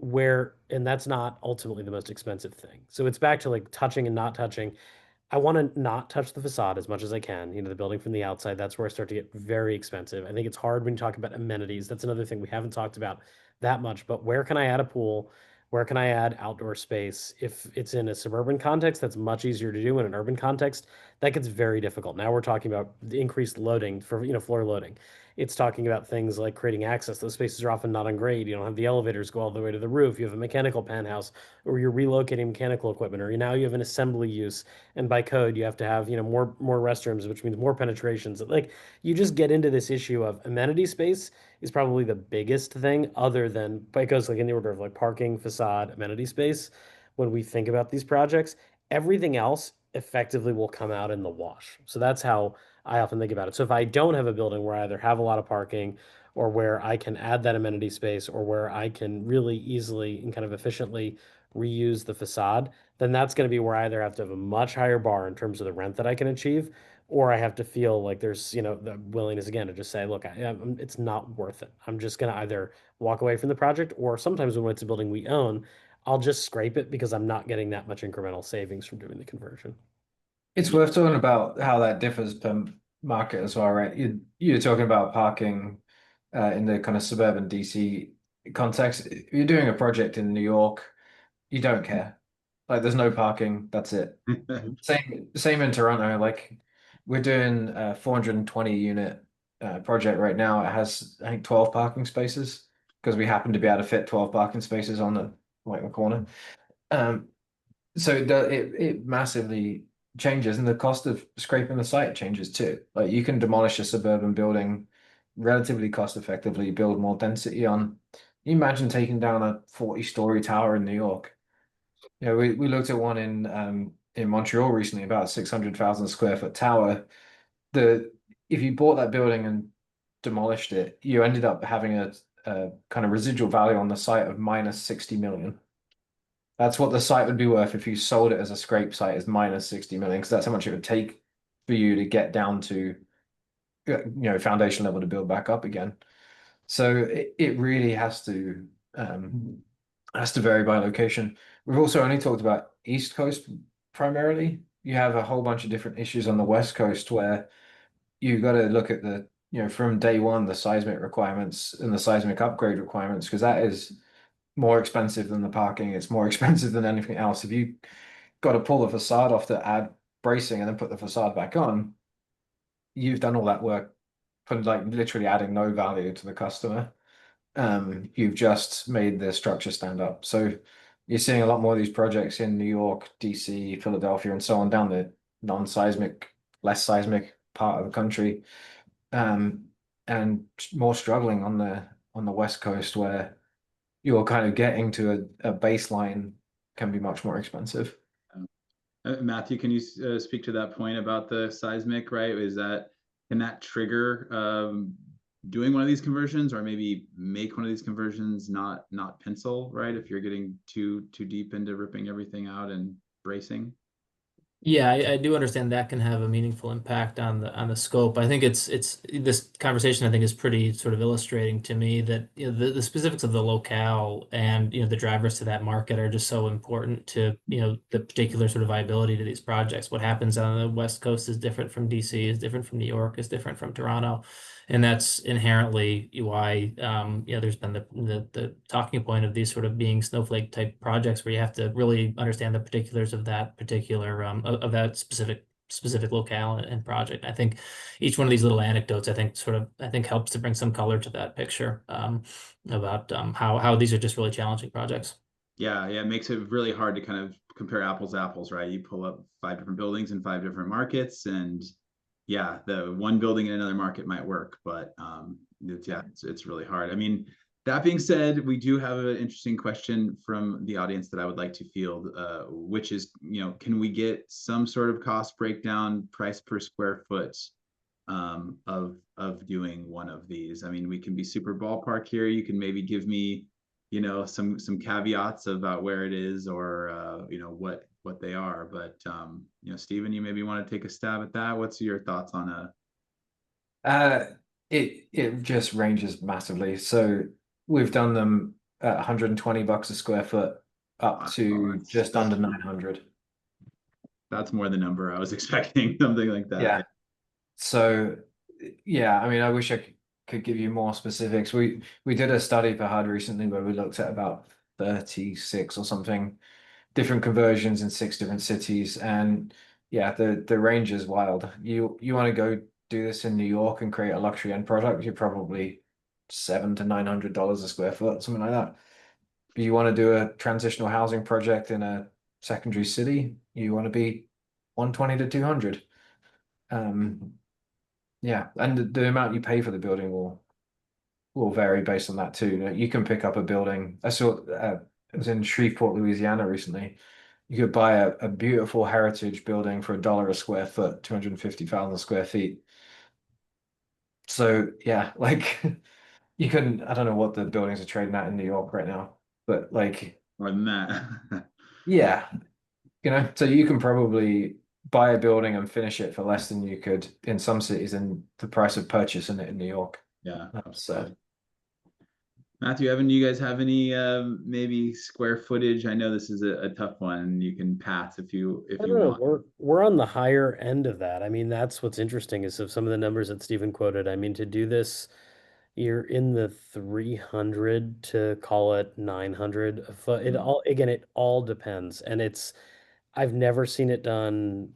and that's not ultimately the most expensive thing. So it's back to like touching and not touching. I want to not touch the facade as much as I can, the building from the outside. That's where I start to get very expensive. I think it's hard when you talk about amenities. That's another thing we haven't talked about that much, but where can I add a pool? Where can I add outdoor space? If it's in a suburban context, that's much easier to do. In an urban context, that gets very difficult. Now we're talking about the increased loading for, floor loading. It's talking about things like creating access. Those spaces are often not on grade. You don't have the elevators go all the way to the roof. You have a mechanical penthouse, or you're relocating mechanical equipment, or now you have an assembly use. And by code, you have to have, more restrooms, which means more penetrations. Like you just get into this issue of amenity space is probably the biggest thing other than, but it goes like in the order of like parking, facade, amenity space. When we think about these projects, everything else effectively will come out in the wash. So that's how I often think about it. So if I don't have a building where I either have a lot of parking or where I can add that amenity space or where I can really easily and kind of efficiently reuse the facade, then that's going to be where I either have to have a much higher bar in terms of the rent that I can achieve, or I have to feel like there's, the willingness again to just say, look, it's not worth it. I'm just going to either walk away from the project, or sometimes when it's a building we own, I'll just scrape it because I'm not getting that much incremental savings from doing the conversion. It's worth talking about how that differs per market as well, right? You're talking about parking in the kind of suburban DC context. If you're doing a project in New York, you don't care. Like there's no parking, that's it. Same in Toronto. Like we're doing a 420 unit project right now. It has I think 12 parking spaces because we happen to be able to fit 12 parking spaces on the corner. Um, so it massively changes, and the cost of scraping the site changes too. Like you can demolish a suburban building relatively cost effectively, build more density on. You imagine taking down a 40-story tower in New York. We looked at one in Montreal recently, about a 600,000 square foot tower. The If you bought that building and demolished it, you ended up having a kind of residual value on the site of minus 60 million. That's what the site would be worth if you sold it as a scrape site, is minus 60 million, because that's how much it would take for you to get down to foundation level to build back up again. So it really has to vary by location. We've also only talked about East Coast primarily. You have a whole bunch of different issues on the West Coast where you got to look at from day one, the seismic requirements and the seismic upgrade requirements, because that is more expensive than the parking. It's more expensive than anything else. If you got to pull the facade off to add bracing and then put the facade back on, you've done all that work for like literally adding no value to the customer. You've just made the structure stand up. So you're seeing a lot more of these projects in New York, DC, Philadelphia, and so on down the non-seismic, less seismic part of the country, and more struggling on the West Coast where you're kind of getting to a baseline can be much more expensive. Matthew, can you speak to that point about the seismic, right? Can that trigger doing one of these conversions, or maybe make one of these conversions not pencil, right? If you're getting too deep into ripping everything out and bracing? Yeah, I do understand that can have a meaningful impact on the scope. I think it's this conversation I think is pretty sort of illustrating to me that the specifics of the locale and the drivers to that market are just so important to the particular sort of viability to these projects. What happens on the West Coast is different from DC, is different from New York, is different from Toronto. And that's inherently why there's been the talking point of these sort of being snowflake type projects where you have to really understand the particulars of that particular of that specific locale and project. I think each one of these little anecdotes I think helps to bring some color to that picture about how these are just really challenging projects. Yeah, it makes it really hard to kind of compare apples to apples, right? You pull up 5 different buildings in 5 different markets, and yeah, the one building in another market might work, but it's really hard. I mean, that being said, we do have an interesting question from the audience that I would like to field, which is, can we get some sort of cost breakdown, price per square foot, of doing one of these? I mean, we can be super ballpark here. You can maybe give me, some caveats about where it is, or what they are. But Stephen, you maybe want to take a stab at that. What's your thoughts on Uh, it just ranges massively. So we've done them at $120 a square foot up to just under 900. That's more the number I was expecting, something like that. Yeah. So yeah, I mean, I wish I could give you more specifics. We did a study for HUD recently where we looked at about 36 or something different conversions in 6 different cities, and yeah, the range is wild. You want to go do this in New York and create a luxury end product, you're probably $700 to $900 a square foot, something like that. If you want to do a transitional housing project in a secondary city, you want to be 120 to 200. Yeah, and the amount you pay for the building will vary based on that too. You can pick up a building. I saw it was in Shreveport, Louisiana recently. You could buy a beautiful heritage building for $1 a square foot, 250,000 square feet. So yeah, like you can, I don't know what the buildings are trading at in New York right now, but like, More than that. yeah, so you can probably buy a building and finish it for less than you could in some cities and the price of purchasing it in New York. Yeah, That's absolutely. Matthew, Evan, do you guys have any maybe square footage? I know this is a tough one. You can pass if you I don't know. want. We're on the higher end of that. I mean, that's what's interesting is of some of the numbers that Stephen quoted. I mean, to do this, you're in the 300 to call it 900 a foot. It all depends, and I've never seen it done,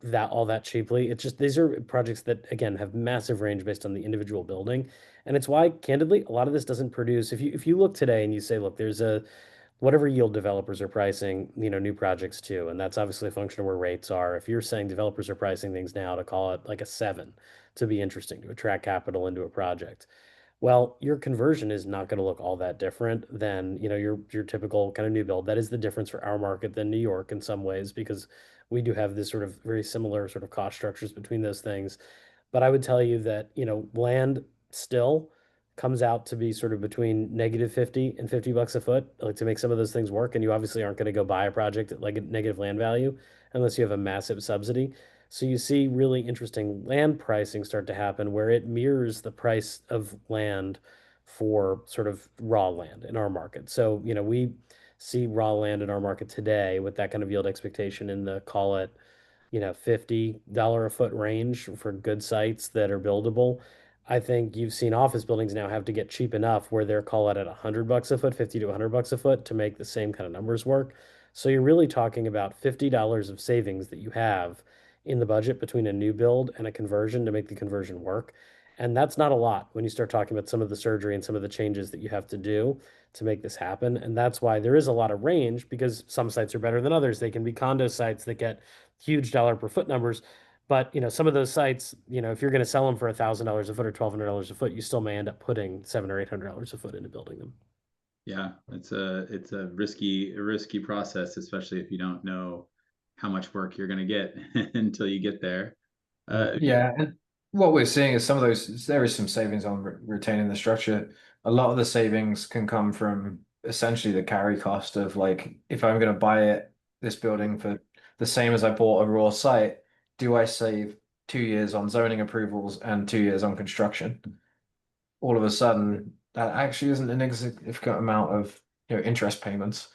that all that cheaply. It's just these are projects that again have massive range based on the individual building, and it's why, candidly, a lot of this doesn't produce. If you look today and you say, look, there's a whatever yield developers are pricing, new projects to, and that's obviously a function of where rates are. If you're saying developers are pricing things now to call it like a 7 to be interesting to attract capital into a project, well, your conversion is not going to look all that different than, your typical kind of new build. That is the difference for our market than New York in some ways, because we do have this sort of very similar sort of cost structures between those things. But I would tell you that, land still comes out to be sort of between -50 and $50 a foot, like to make some of those things work. And you obviously aren't going to go buy a project at like a negative land value unless you have a massive subsidy. So you see really interesting land pricing start to happen where it mirrors the price of land for sort of raw land in our market. So, we see raw land in our market today with that kind of yield expectation in the call it, $50 a foot range for good sites that are buildable. I think you've seen office buildings now have to get cheap enough where they're call it at $100 a foot, 50 to $100 a foot to make the same kind of numbers work. So you're really talking about $50 of savings that you have in the budget between a new build and a conversion to make the conversion work. And that's not a lot when you start talking about some of the surgery and some of the changes that you have to do to make this happen. And that's why there is a lot of range, because some sites are better than others. They can be condo sites that get huge dollar per foot numbers. But some of those sites, if you're going to sell them for $1,000 a foot or $1,200 a foot, you still may end up putting $700 or $800 a foot into building them. Yeah, it's a risky process, especially if you don't know how much work you're going to get until you get there. Yeah, and what we're seeing is some of those, there is some savings on retaining the structure. A lot of the savings can come from essentially the carry cost of like, if I'm going to buy this building for the same as I bought a raw site, do I save 2 years on zoning approvals and 2 years on construction? All of a sudden, that actually isn't an insignificant amount of interest payments.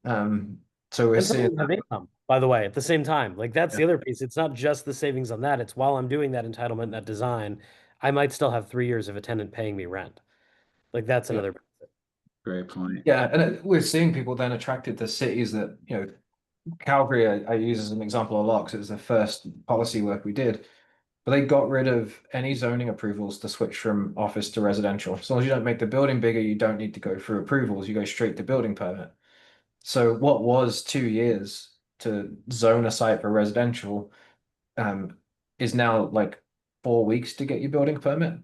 So we're And seeing some of income, by the way, at the same time. Like that's the other piece. It's not just the savings on that. It's while I'm doing that entitlement, that design, I might still have 3 years of a tenant paying me rent. Like that's Yeah. another. Great point. Yeah, and we're seeing people then attracted to cities that, Calgary, I use as an example a lot because it was the first policy work we did. But they got rid of any zoning approvals to switch from office to residential. As long as you don't make the building bigger, you don't need to go through approvals. You go straight to building permit. So what was 2 years to zone a site for residential, is now like 4 weeks to get your building permit.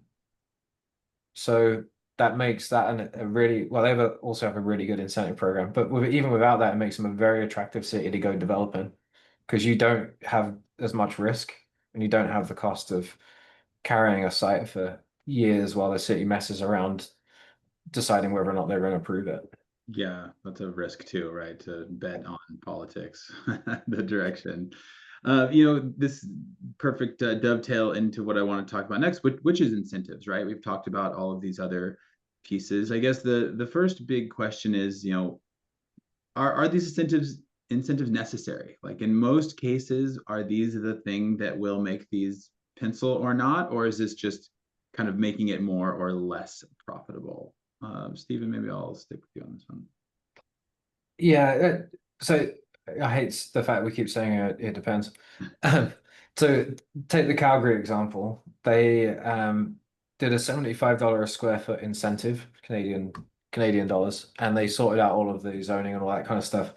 So that makes that a really well. They also have a really good incentive program, but even without that, it makes them a very attractive city to go develop in because you don't have as much risk and you don't have the cost of carrying a site for years while the city messes around deciding whether or not they're going to approve it. Yeah, that's a risk too, right? To bet on politics, the direction. This perfect dovetail into what I want to talk about next, which is incentives, right? We've talked about all of these other pieces. I guess the first big question is, are these incentives necessary? Like in most cases, are these the thing that will make these pencil or not, or is this just kind of making it more or less profitable? Stephen, maybe I'll stick with you on this one. Yeah, so I hate the fact we keep saying it depends. So take the Calgary example. They did a $75 a square foot incentive, Canadian dollars, and they sorted out all of the zoning and all that kind of stuff.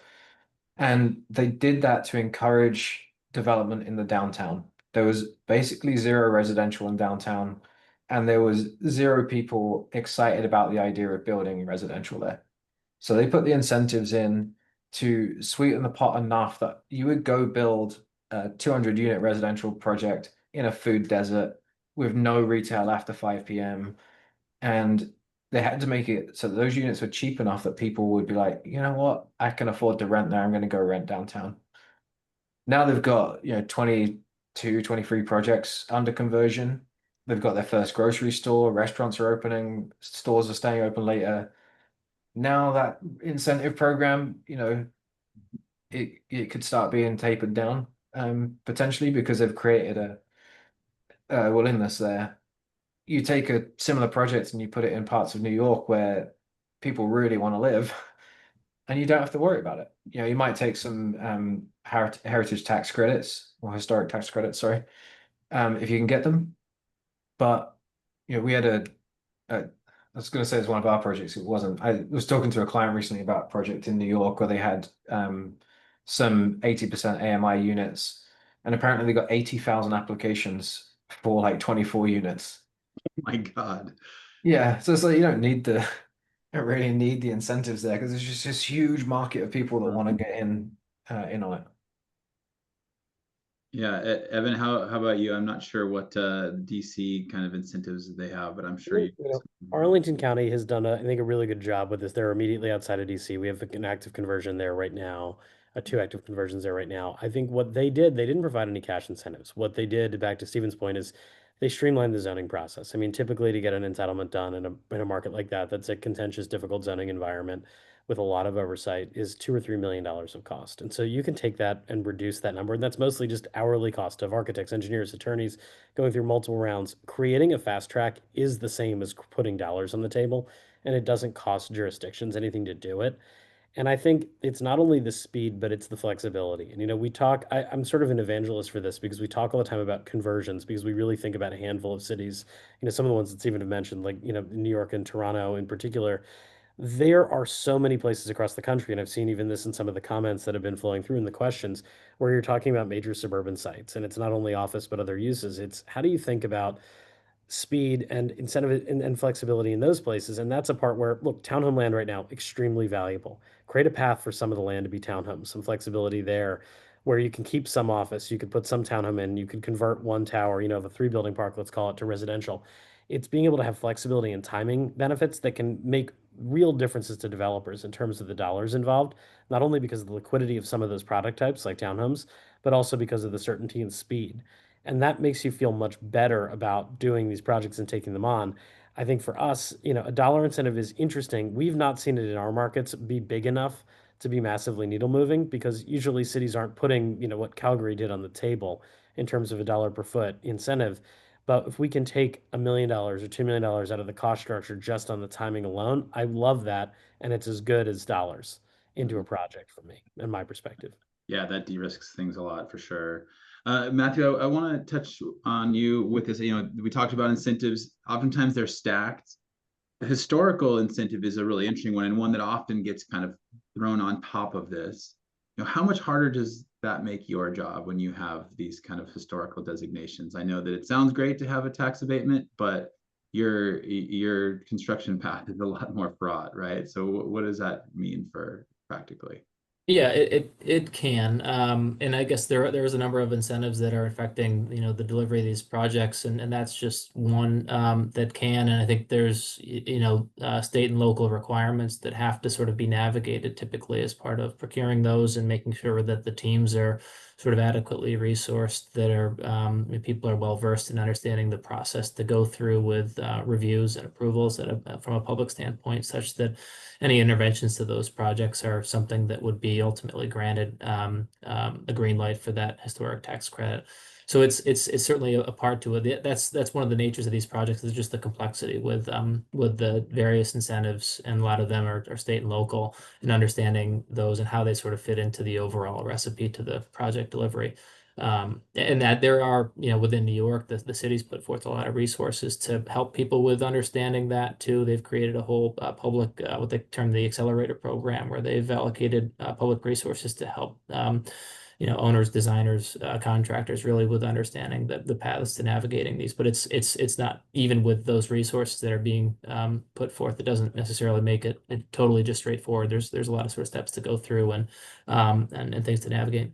And they did that to encourage development in the downtown. There was basically zero residential in downtown, and there was zero people excited about the idea of building residential there. So they put the incentives in to sweeten the pot enough that you would go build a 200 unit residential project in a food desert with no retail after 5 p.m. And they had to make it so that those units were cheap enough that people would be like, you know what, I can afford to rent there. I'm going to go rent downtown. Now they've got, 22, 23 projects under conversion. They've got their first grocery store, restaurants are opening, stores are staying open later. Now that incentive program, it could start being tapered down, potentially because they've created a willingness there. You take a similar project and you put it in parts of New York where people really want to live, and you don't have to worry about it. You might take some heritage tax credits or historic tax credits, sorry, if you can get them. But we had I was going to say it's one of our projects. It wasn't. I was talking to a client recently about a project in New York where they had some 80% AMI units, and apparently they got 80,000 applications for like 24 units. My God. Yeah, so it's like you don't really need the incentives there because there's just this huge market of people that want to get in on it. Yeah, Evan, how about you? I'm not sure what DC kind of incentives they have, but I'm sure you. Arlington County has done, I think, a really good job with this. They're immediately outside of DC. We have an active conversion there right now, two active conversions there right now. I think what they did, they didn't provide any cash incentives. What they did, back to Stephen's point, is they streamlined the zoning process. I mean, typically to get an entitlement done in a market like that, that's a contentious, difficult zoning environment with a lot of oversight, is $2 or $3 million of cost. And so you can take that and reduce that number. And that's mostly just hourly cost of architects, engineers, attorneys going through multiple rounds. Creating a fast track is the same as putting dollars on the table, and it doesn't cost jurisdictions anything to do it. And I think it's not only the speed, but it's the flexibility. And, I'm sort of an evangelist for this because we talk all the time about conversions because we really think about a handful of cities, some of the ones that Stephen have mentioned, like, New York and Toronto in particular. There are so many places across the country, and I've seen even this in some of the comments that have been flowing through in the questions, where you're talking about major suburban sites. And it's not only office, but other uses. It's how do you think about speed and incentive and flexibility in those places? And that's a part where, look, townhome land right now, extremely valuable. Create a path for some of the land to be townhomes, some flexibility there where you can keep some office, you could put some townhome in, you could convert one tower, of a 3 building park, let's call it, to residential. It's being able to have flexibility and timing benefits that can make real differences to developers in terms of the dollars involved, not only because of the liquidity of some of those product types like townhomes, but also because of the certainty and speed. And that makes you feel much better about doing these projects and taking them on. I think for us, a dollar incentive is interesting. We've not seen it in our markets be big enough to be massively needle moving because usually cities aren't putting, what Calgary did on the table in terms of a dollar per foot incentive. But if we can take $1 million or $2 million out of the cost structure just on the timing alone, I love that. And it's as good as dollars into a project for me, in my perspective. Yeah, that de-risks things a lot for sure. Matthew, I want to touch on you with this. We talked about incentives. Oftentimes they're stacked. The historical incentive is a really interesting one, and one that often gets kind of thrown on top of this. How much harder does that make your job when you have these kind of historical designations? I know that it sounds great to have a tax abatement, but your construction path is a lot more fraught, right? So what does that mean for practically? Yeah, it can. And I guess there's a number of incentives that are affecting, the delivery of these projects, and that's just one that can. And I think there's, state and local requirements that have to sort of be navigated typically as part of procuring those and making sure that the teams are sort of adequately resourced, that are people are well versed in understanding the process to go through with reviews and approvals from a public standpoint, such that any interventions to those projects are something that would be ultimately granted a green light for that historic tax credit. So it's certainly a part to it. That's one of the natures of these projects, is just the complexity with the various incentives, and a lot of them are state and local, and understanding those and how they sort of fit into the overall recipe to the project delivery. And that there are, within New York, the city's put forth a lot of resources to help people with understanding that too. They've created a whole public, what they term the accelerator program, where they've allocated public resources to help, owners, designers, contractors, really with understanding the paths to navigating these. But it's not, even with those resources that are being put forth, it doesn't necessarily make it totally just straightforward. There's a lot of sort of steps to go through and things to navigate.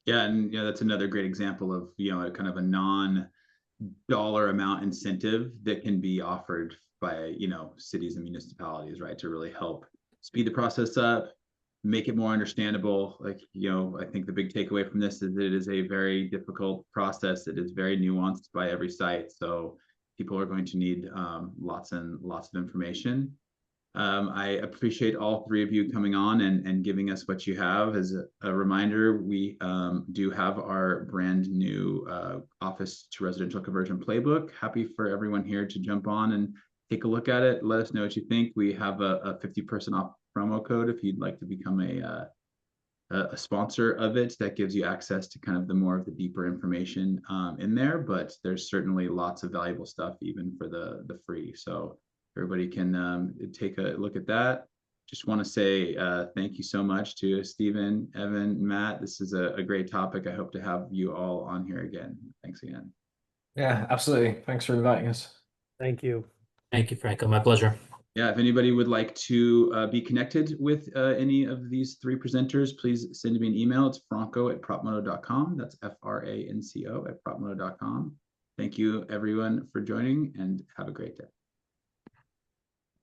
Yeah, and that's another great example of a kind of a non-dollar amount incentive that can be offered by cities and municipalities, right, to really help speed the process up, make it more understandable. Like, I think the big takeaway from this is that it is a very difficult process. It is very nuanced by every site, so people are going to need lots and lots of information. I appreciate all three of you coming on and giving us what you have. As a reminder, we do have our brand new office to residential conversion playbook. Happy for everyone here to jump on and take a look at it. Let us know what you think. We have a 50% off promo code if you'd like to become a sponsor of it. That gives you access to kind of the deeper information in there, but there's certainly lots of valuable stuff even for the free. So everybody can take a look at that. Just want to say thank you so much to Stephen, Evan, Matt. This is a great topic. I hope to have you all on here again. Thanks again. Yeah, absolutely. Thanks for inviting us. Thank you. Thank you, Franco. My pleasure. Yeah, if anybody would like to be connected with any of these three presenters, please send me an email. It's franco@propmoto.com. That's FRANCO@propmoto.com. Thank you, everyone, for joining, and have a great day.